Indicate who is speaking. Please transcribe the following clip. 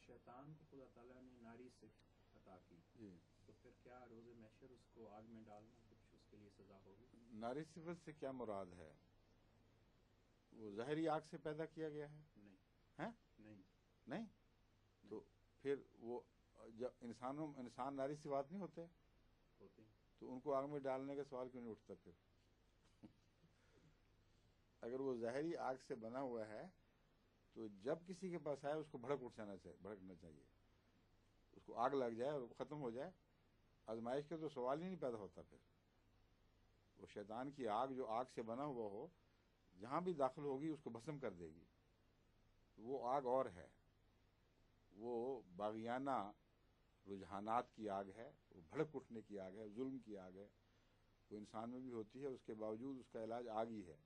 Speaker 1: شیطان کو خدا تعالیٰ نے ناری سے عطا کی، تو پھر کیا روز محشر اس کو آگ میں ڈالنا کچھ اس کے لیے سزا ہوگی؟
Speaker 2: ناری صفت سے کیا مراد ہے؟ وہ ظاہری آگ سے پیدا کیا گیا ہے؟
Speaker 1: نہیں
Speaker 2: نہیں تو پھر وہ جب انسان ناری صفات نہیں ہوتے تو ان کو آگ میں ڈالنے کا سوال کیوں نہیں اٹھتا پھر؟ اگر وہ ظاہری آگ سے بنا ہوا ہے تو جب کسی کے پاس آئے اس کو بھڑکنا چاہیے، اس کو آگ لگ جائے اور ختم ہو جائے، آزمائش کا تو سوال ہی نہیں پیدا ہوتا۔ پھر وہ شیطان کی آگ جو آگ سے بنا ہوا ہو جہاں بھی داخل ہوگی اس کو بھسم کر دے گی۔ وہ آگ اور ہے، وہ باغیانہ رجحانات کی آگ ہے، وہ بھڑک اٹھنے کی آگ ہے، ظلم کی آگ ہے، وہ انسان میں بھی ہوتی ہے، اس کے باوجود اس کا علاج آگ ہی ہے۔